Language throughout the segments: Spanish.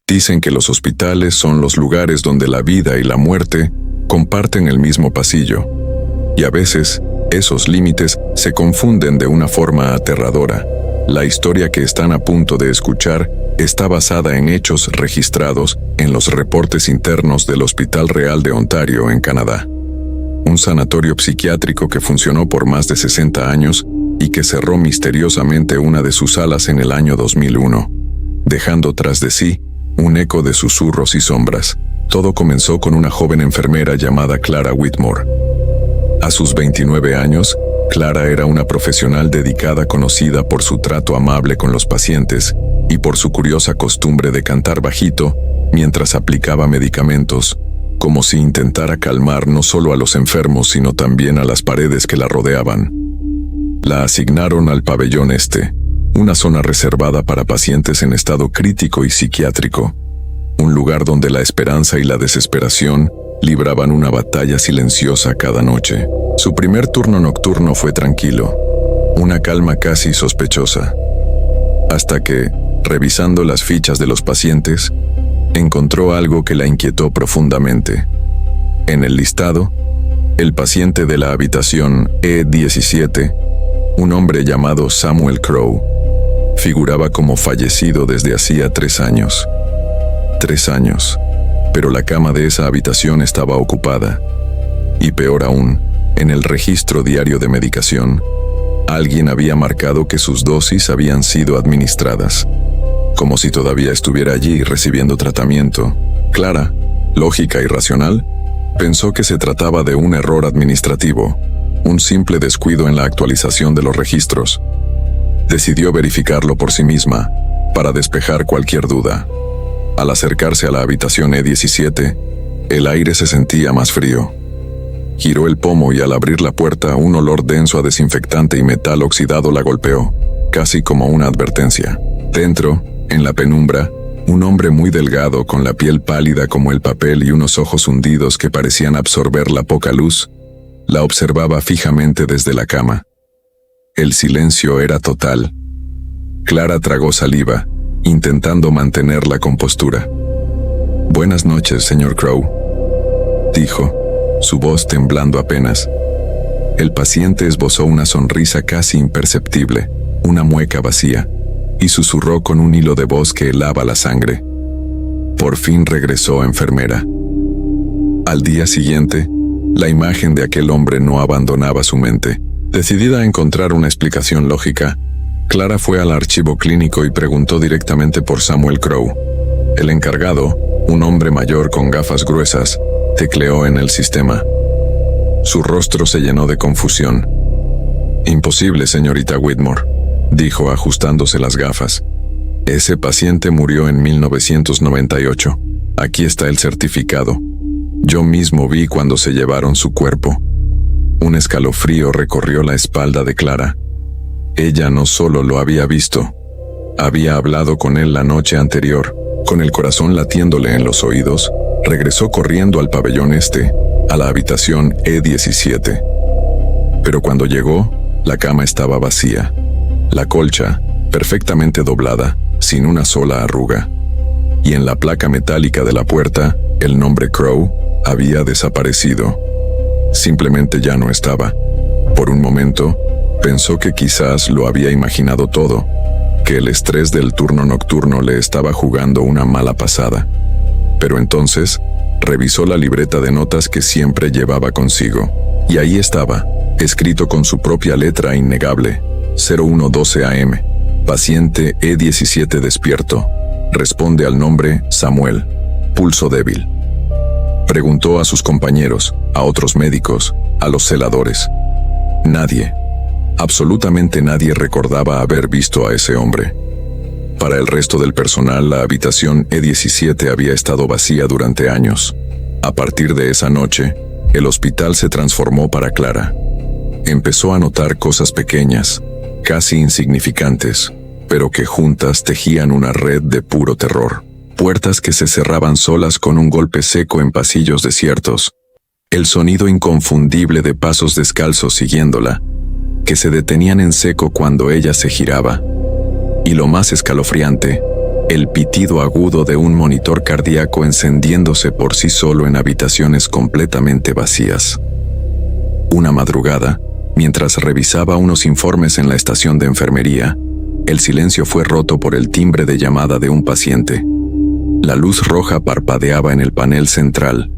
Dicen que los hospitales son los lugares donde la vida y la muerte comparten el mismo pasillo, y a veces esos límites se confunden de una forma aterradora. La historia que están a punto de escuchar está basada en hechos registrados en los reportes internos del Hospital Real de Ontario, en Canadá. Un sanatorio psiquiátrico que funcionó por más de 60 años y que cerró misteriosamente una de sus salas en el año 2001, dejando tras de sí un eco de susurros y sombras. Todo comenzó con una joven enfermera llamada Clara Whitmore. A sus 29 años, Clara era una profesional dedicada conocida por su trato amable con los pacientes y por su curiosa costumbre de cantar bajito mientras aplicaba medicamentos, como si intentara calmar no solo a los enfermos sino también a las paredes que la rodeaban. La asignaron al pabellón este, una zona reservada para pacientes en estado crítico y psiquiátrico, un lugar donde la esperanza y la desesperación libraban una batalla silenciosa cada noche. Su primer turno nocturno fue tranquilo, una calma casi sospechosa, hasta que, revisando las fichas de los pacientes, encontró algo que la inquietó profundamente. En el listado, el paciente de la habitación E17, un hombre llamado Samuel Crowe, figuraba como fallecido desde hacía 3 años. 3 años, pero la cama de esa habitación estaba ocupada. Y peor aún, en el registro diario de medicación, alguien había marcado que sus dosis habían sido administradas, como si todavía estuviera allí recibiendo tratamiento. Clara, lógica y racional, pensó que se trataba de un error administrativo, un simple descuido en la actualización de los registros. Decidió verificarlo por sí misma, para despejar cualquier duda. Al acercarse a la habitación E17, el aire se sentía más frío. Giró el pomo y al abrir la puerta, un olor denso a desinfectante y metal oxidado la golpeó, casi como una advertencia. Dentro, en la penumbra, un hombre muy delgado, con la piel pálida como el papel y unos ojos hundidos que parecían absorber la poca luz, la observaba fijamente desde la cama. El silencio era total. Clara tragó saliva, intentando mantener la compostura. «Buenas noches, señor Crowe», dijo, su voz temblando apenas. El paciente esbozó una sonrisa casi imperceptible, una mueca vacía, y susurró con un hilo de voz que helaba la sangre. Por fin regresó, enfermera. Al día siguiente, la imagen de aquel hombre no abandonaba su mente. Decidida a encontrar una explicación lógica, Clara fue al archivo clínico y preguntó directamente por Samuel Crowe. El encargado, un hombre mayor con gafas gruesas, tecleó en el sistema. Su rostro se llenó de confusión. «Imposible, señorita Whitmore», dijo ajustándose las gafas. «Ese paciente murió en 1998. Aquí está el certificado. Yo mismo vi cuando se llevaron su cuerpo». Un escalofrío recorrió la espalda de Clara. Ella no solo lo había visto, había hablado con él la noche anterior. Con el corazón latiéndole en los oídos, regresó corriendo al pabellón este, a la habitación E17. Pero cuando llegó, la cama estaba vacía. La colcha, perfectamente doblada, sin una sola arruga. Y en la placa metálica de la puerta, el nombre Crowe había desaparecido. Simplemente ya no estaba. Por un momento, pensó que quizás lo había imaginado todo, que el estrés del turno nocturno le estaba jugando una mala pasada. Pero entonces, revisó la libreta de notas que siempre llevaba consigo. Y ahí estaba, escrito con su propia letra innegable: 01:12 AM. Paciente E17 despierto. Responde al nombre Samuel. Pulso débil. Preguntó a sus compañeros, a otros médicos, a los celadores. Nadie, absolutamente nadie recordaba haber visto a ese hombre. Para el resto del personal, la habitación E17 había estado vacía durante años. A partir de esa noche, el hospital se transformó para Clara. Empezó a notar cosas pequeñas, casi insignificantes, pero que juntas tejían una red de puro terror. Puertas que se cerraban solas con un golpe seco en pasillos desiertos. El sonido inconfundible de pasos descalzos siguiéndola, que se detenían en seco cuando ella se giraba. Y lo más escalofriante, el pitido agudo de un monitor cardíaco encendiéndose por sí solo en habitaciones completamente vacías. Una madrugada, mientras revisaba unos informes en la estación de enfermería, el silencio fue roto por el timbre de llamada de un paciente. La luz roja parpadeaba en el panel central.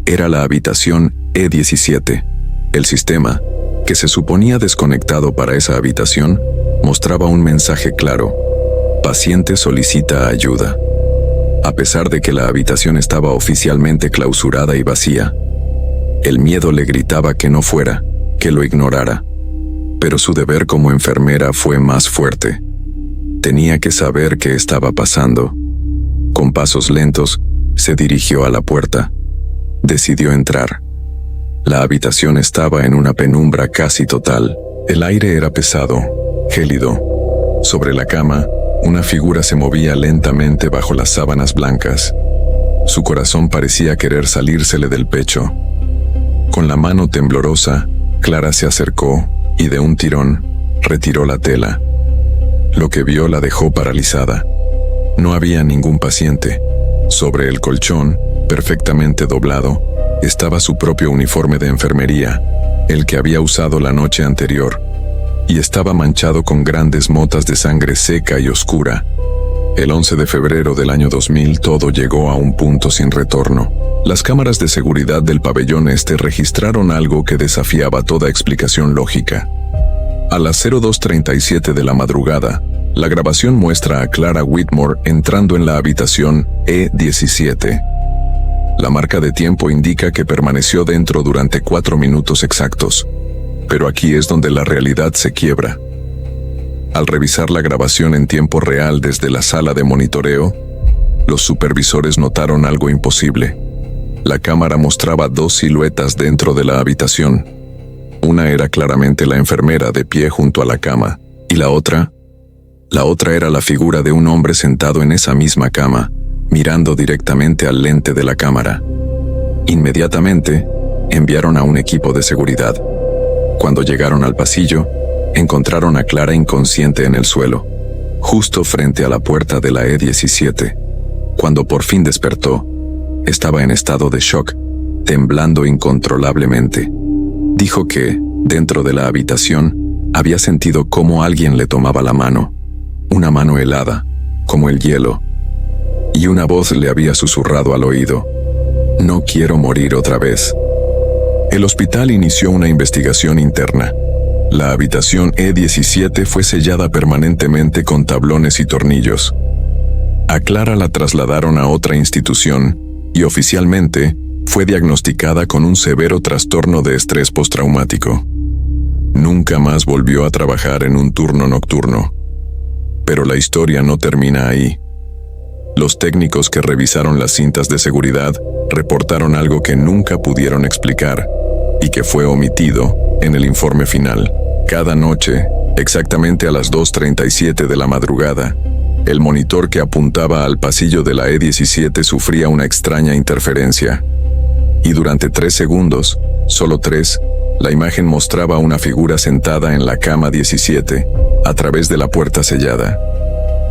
Era la habitación E17. El sistema, que se suponía desconectado para esa habitación, mostraba un mensaje claro: paciente solicita ayuda. A pesar de que la habitación estaba oficialmente clausurada y vacía, el miedo le gritaba que no fuera, que lo ignorara. Pero su deber como enfermera fue más fuerte. Tenía que saber qué estaba pasando. Con pasos lentos, se dirigió a la puerta. Decidió entrar. La habitación estaba en una penumbra casi total. El aire era pesado, gélido. Sobre la cama, una figura se movía lentamente bajo las sábanas blancas. Su corazón parecía querer salírsele del pecho. Con la mano temblorosa, Clara se acercó y de un tirón retiró la tela. Lo que vio la dejó paralizada. No había ningún paciente. Sobre el colchón, perfectamente doblado, estaba su propio uniforme de enfermería, el que había usado la noche anterior, y estaba manchado con grandes motas de sangre seca y oscura. El 11 de febrero del año 2000 todo llegó a un punto sin retorno. Las cámaras de seguridad del pabellón este registraron algo que desafiaba toda explicación lógica. A las 02:37 de la madrugada, la grabación muestra a Clara Whitmore entrando en la habitación E17. La marca de tiempo indica que permaneció dentro durante 4 minutos exactos. Pero aquí es donde la realidad se quiebra. Al revisar la grabación en tiempo real desde la sala de monitoreo, los supervisores notaron algo imposible. La cámara mostraba 2 siluetas dentro de la habitación. Una era claramente la enfermera de pie junto a la cama, y la otra era la figura de un hombre sentado en esa misma cama, mirando directamente al lente de la cámara. Inmediatamente, enviaron a un equipo de seguridad. Cuando llegaron al pasillo, encontraron a Clara inconsciente en el suelo, justo frente a la puerta de la E17. Cuando por fin despertó, estaba en estado de shock, temblando incontrolablemente. Dijo que, dentro de la habitación, había sentido cómo alguien le tomaba la mano, una mano helada, como el hielo, y una voz le había susurrado al oído: «No quiero morir otra vez». El hospital inició una investigación interna. La habitación E17 fue sellada permanentemente con tablones y tornillos. A Clara la trasladaron a otra institución y oficialmente fue diagnosticada con un severo trastorno de estrés postraumático. Nunca más volvió a trabajar en un turno nocturno. Pero la historia no termina ahí. Los técnicos que revisaron las cintas de seguridad reportaron algo que nunca pudieron explicar y que fue omitido en el informe final. Cada noche, exactamente a las 2:37 de la madrugada, el monitor que apuntaba al pasillo de la E17 sufría una extraña interferencia. Y durante 3 segundos, solo 3, la imagen mostraba una figura sentada en la cama 17, a través de la puerta sellada.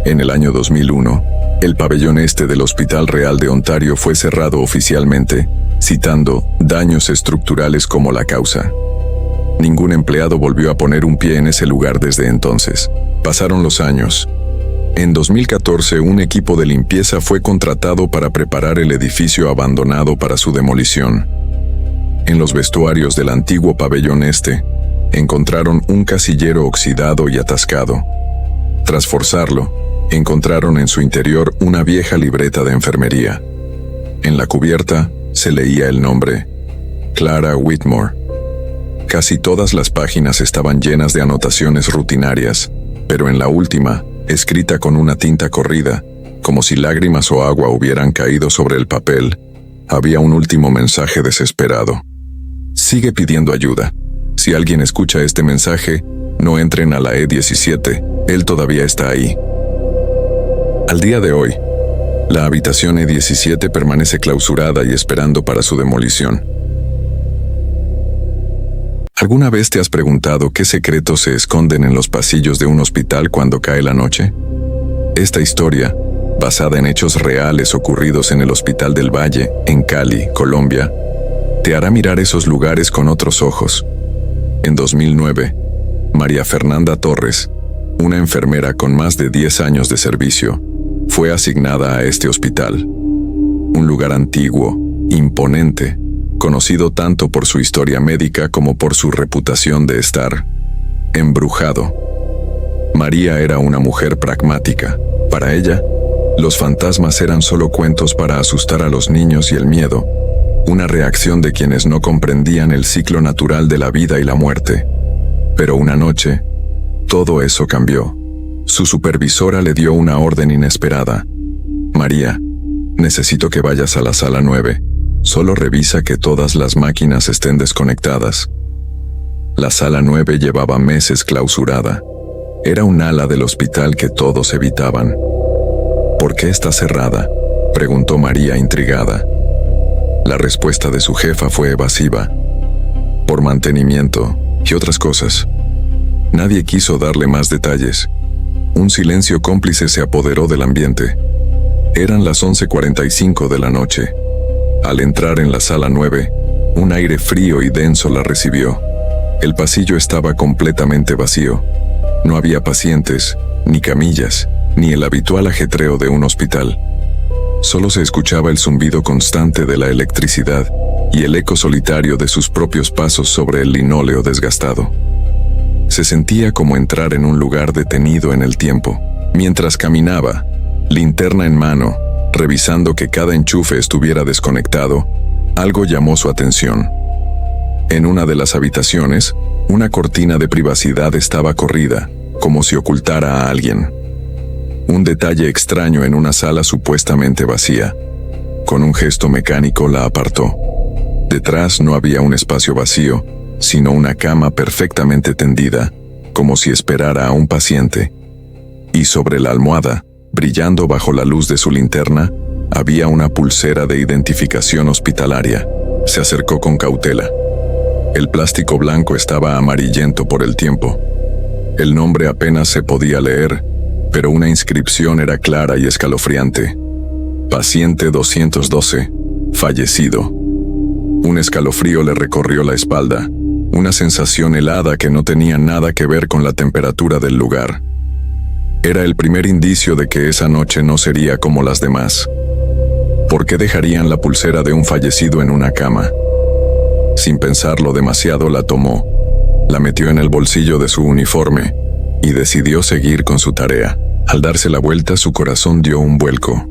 En el año 2001, el pabellón este del Hospital Real de Ontario fue cerrado oficialmente, citando daños estructurales como la causa. Ningún empleado volvió a poner un pie en ese lugar desde entonces. Pasaron los años. En 2014, un equipo de limpieza fue contratado para preparar el edificio abandonado para su demolición. En los vestuarios del antiguo pabellón este, encontraron un casillero oxidado y atascado. Tras forzarlo, encontraron en su interior una vieja libreta de enfermería. En la cubierta se leía el nombre: Clara Whitmore. Casi todas las páginas estaban llenas de anotaciones rutinarias, pero en la última, escrita con una tinta corrida, como si lágrimas o agua hubieran caído sobre el papel, había un último mensaje desesperado: sigue pidiendo ayuda. Si alguien escucha este mensaje, no entren a la E17, él todavía está ahí. Al día de hoy, la habitación E17 permanece clausurada y esperando para su demolición. ¿Alguna vez te has preguntado qué secretos se esconden en los pasillos de un hospital cuando cae la noche? Esta historia basada en hechos reales ocurridos en el Hospital del Valle, en Cali, Colombia, te hará mirar esos lugares con otros ojos. En 2009, María Fernanda Torres, una enfermera con más de 10 años de servicio, fue asignada a este hospital. Un lugar antiguo, imponente, conocido tanto por su historia médica como por su reputación de estar embrujado. María era una mujer pragmática. Para ella, los fantasmas eran solo cuentos para asustar a los niños y el miedo, una reacción de quienes no comprendían el ciclo natural de la vida y la muerte. Pero una noche, todo eso cambió. Su supervisora le dio una orden inesperada. María, necesito que vayas a la sala 9. Solo revisa que todas las máquinas estén desconectadas. La sala 9 llevaba meses clausurada. Era un ala del hospital que todos evitaban. ¿Por qué está cerrada?, preguntó María intrigada. La respuesta de su jefa fue evasiva. Por mantenimiento y otras cosas. Nadie quiso darle más detalles. Un silencio cómplice se apoderó del ambiente. Eran las 11:45 de la noche. Al entrar en la sala 9, un aire frío y denso la recibió. El pasillo estaba completamente vacío. No había pacientes, ni camillas, ni el habitual ajetreo de un hospital. Solo se escuchaba el zumbido constante de la electricidad y el eco solitario de sus propios pasos sobre el linóleo desgastado. Se sentía como entrar en un lugar detenido en el tiempo. Mientras caminaba, linterna en mano, revisando que cada enchufe estuviera desconectado, algo llamó su atención. En una de las habitaciones, una cortina de privacidad estaba corrida, como si ocultara a alguien. Un detalle extraño en una sala supuestamente vacía. Con un gesto mecánico la apartó. Detrás no había un espacio vacío, sino una cama perfectamente tendida, como si esperara a un paciente. Y sobre la almohada, brillando bajo la luz de su linterna, había una pulsera de identificación hospitalaria. Se acercó con cautela. El plástico blanco estaba amarillento por el tiempo. El nombre apenas se podía leer, pero una inscripción era clara y escalofriante. Paciente 212, fallecido. Un escalofrío le recorrió la espalda, una sensación helada que no tenía nada que ver con la temperatura del lugar. Era el primer indicio de que esa noche no sería como las demás. ¿Por qué dejarían la pulsera de un fallecido en una cama? Sin pensarlo demasiado la tomó, la metió en el bolsillo de su uniforme y decidió seguir con su tarea. Al darse la vuelta, su corazón dio un vuelco.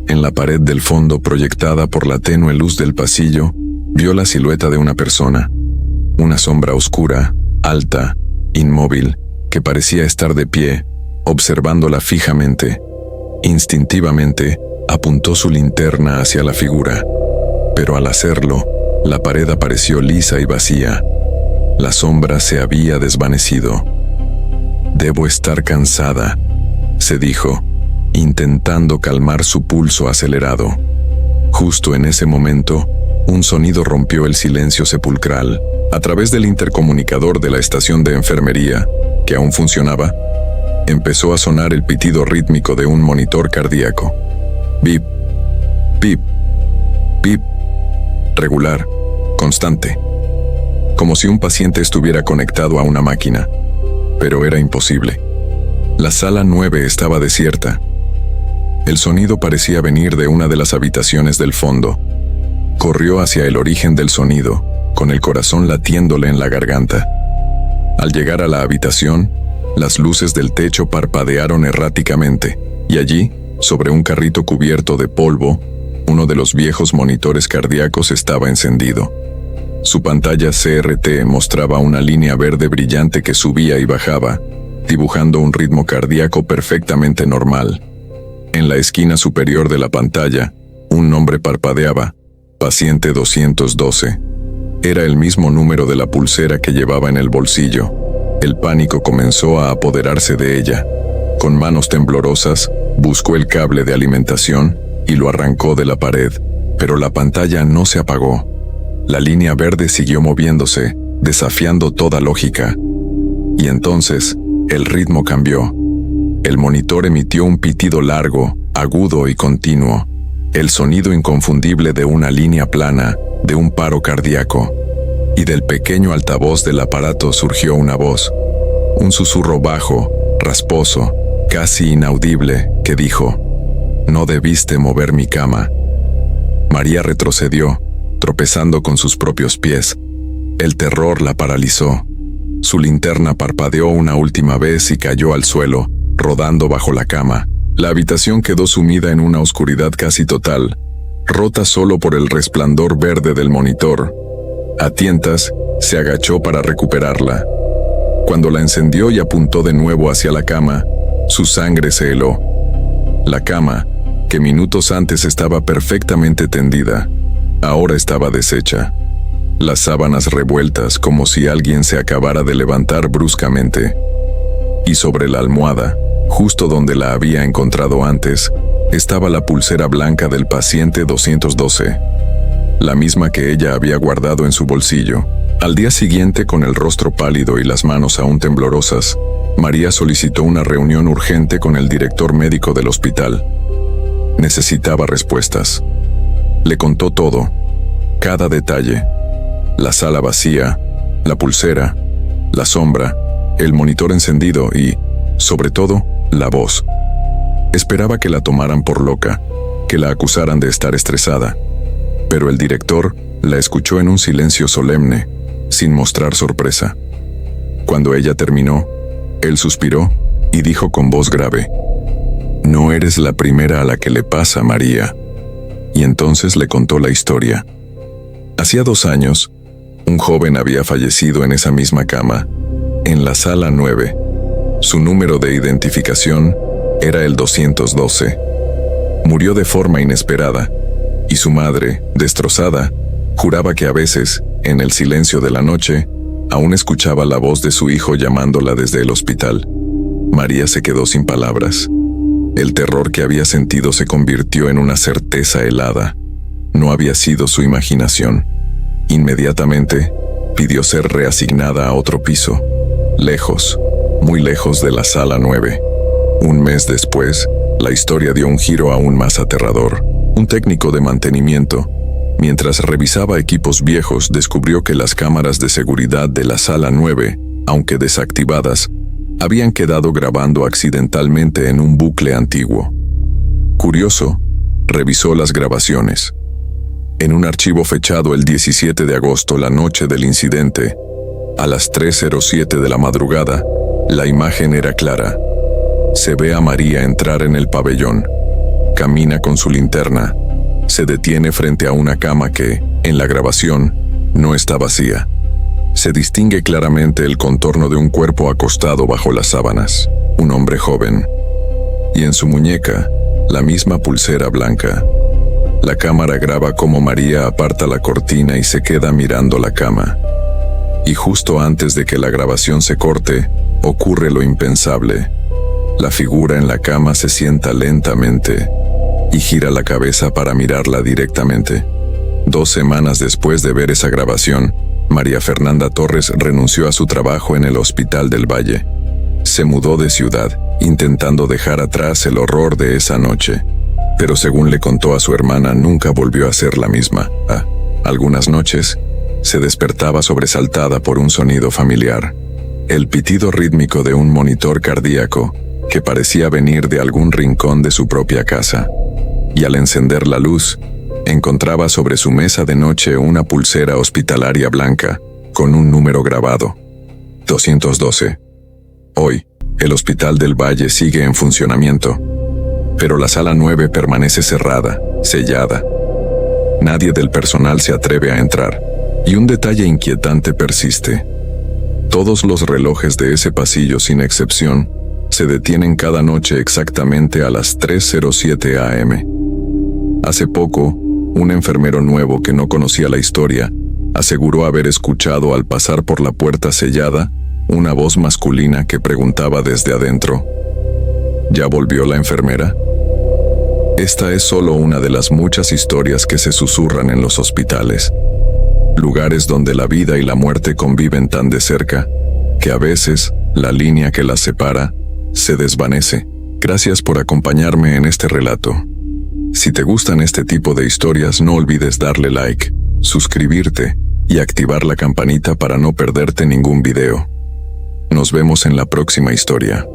En la pared del fondo, proyectada por la tenue luz del pasillo, vio la silueta de una persona. Una sombra oscura, alta, inmóvil, que parecía estar de pie, observándola fijamente. Instintivamente, apuntó su linterna hacia la figura. Pero al hacerlo, la pared apareció lisa y vacía. La sombra se había desvanecido. «Debo estar cansada», se dijo, intentando calmar su pulso acelerado. Justo en ese momento, un sonido rompió el silencio sepulcral. A través del intercomunicador de la estación de enfermería, que aún funcionaba, empezó a sonar el pitido rítmico de un monitor cardíaco. Bip, bip, bip. Regular, constante. Como si un paciente estuviera conectado a una máquina. Pero era imposible. La sala 9 estaba desierta. El sonido parecía venir de una de las habitaciones del fondo. Corrió hacia el origen del sonido, con el corazón latiéndole en la garganta. Al llegar a la habitación, las luces del techo parpadearon erráticamente, y allí, sobre un carrito cubierto de polvo, uno de los viejos monitores cardíacos estaba encendido. Su pantalla CRT mostraba una línea verde brillante que subía y bajaba, dibujando un ritmo cardíaco perfectamente normal. En la esquina superior de la pantalla, un nombre parpadeaba: paciente 212. Era el mismo número de la pulsera que llevaba en el bolsillo. El pánico comenzó a apoderarse de ella. Con manos temblorosas, buscó el cable de alimentación y lo arrancó de la pared, pero la pantalla no se apagó. La línea verde siguió moviéndose, desafiando toda lógica. Y entonces, el ritmo cambió. El monitor emitió un pitido largo, agudo y continuo, el sonido inconfundible de una línea plana, de un paro cardíaco, y del pequeño altavoz del aparato surgió una voz, un susurro bajo, rasposo, casi inaudible, que dijo: «No debiste mover mi cama». María retrocedió, tropezando con sus propios pies. El terror la paralizó. Su linterna parpadeó una última vez y cayó al suelo, rodando bajo la cama. La habitación quedó sumida en una oscuridad casi total, rota solo por el resplandor verde del monitor. A tientas, se agachó para recuperarla. Cuando la encendió y apuntó de nuevo hacia la cama, su sangre se heló. La cama, que minutos antes estaba perfectamente tendida, ahora estaba deshecha. Las sábanas revueltas como si alguien se acabara de levantar bruscamente. Y sobre la almohada, justo donde la había encontrado antes, estaba la pulsera blanca del paciente 212, la misma que ella había guardado en su bolsillo. Al día siguiente, con el rostro pálido y las manos aún temblorosas, María solicitó una reunión urgente con el director médico del hospital. Necesitaba respuestas. Le contó todo, cada detalle: la sala vacía, la pulsera, la sombra, el monitor encendido y, sobre todo, la voz. Esperaba que la tomaran por loca, que la acusaran de estar estresada. Pero el director la escuchó en un silencio solemne, sin mostrar sorpresa. Cuando ella terminó, él suspiró y dijo con voz grave: «No eres la primera a la que le pasa, María». Y entonces le contó la historia. Hacía 2 años, un joven había fallecido en esa misma cama, en la sala 9. Su número de identificación era el 212. Murió de forma inesperada, y su madre, destrozada, juraba que a veces, en el silencio de la noche, aún escuchaba la voz de su hijo llamándola desde el hospital. María se quedó sin palabras. El terror que había sentido se convirtió en una certeza helada. No había sido su imaginación. Inmediatamente, pidió ser reasignada a otro piso, lejos, muy lejos de la sala 9. Un mes después, la historia dio un giro aún más aterrador. Un técnico de mantenimiento, mientras revisaba equipos viejos, descubrió que las cámaras de seguridad de la sala 9, aunque desactivadas, habían quedado grabando accidentalmente en un bucle antiguo. Curioso, revisó las grabaciones. En un archivo fechado el 17 de agosto, la noche del incidente, a las 3:07 de la madrugada, la imagen era clara. Se ve a María entrar en el pabellón. Camina con su linterna. Se detiene frente a una cama que, en la grabación, no está vacía. Se distingue claramente el contorno de un cuerpo acostado bajo las sábanas, un hombre joven. Y en su muñeca, la misma pulsera blanca. La cámara graba cómo María aparta la cortina y se queda mirando la cama. Y justo antes de que la grabación se corte, ocurre lo impensable. La figura en la cama se sienta lentamente y gira la cabeza para mirarla directamente. 2 semanas después de ver esa grabación, María Fernanda Torres renunció a su trabajo en el Hospital del Valle. Se mudó de ciudad, intentando dejar atrás el horror de esa noche. Pero según le contó a su hermana, nunca volvió a ser la misma. Algunas noches, se despertaba sobresaltada por un sonido familiar. El pitido rítmico de un monitor cardíaco que parecía venir de algún rincón de su propia casa. Y al encender la luz, encontraba sobre su mesa de noche una pulsera hospitalaria blanca, con un número grabado: 212. Hoy, el Hospital del Valle sigue en funcionamiento, pero la sala 9 permanece cerrada, sellada. Nadie del personal se atreve a entrar, y un detalle inquietante persiste. Todos los relojes de ese pasillo, sin excepción, se detienen cada noche exactamente a las 3:07 a.m. Hace poco, un enfermero nuevo que no conocía la historia aseguró haber escuchado al pasar por la puerta sellada una voz masculina que preguntaba desde adentro: ¿Ya volvió la enfermera? Esta es solo una de las muchas historias que se susurran en los hospitales. Lugares donde la vida y la muerte conviven tan de cerca que a veces la línea que las separa se desvanece. Gracias por acompañarme en este relato. Si te gustan este tipo de historias, no olvides darle like, suscribirte y activar la campanita para no perderte ningún video. Nos vemos en la próxima historia.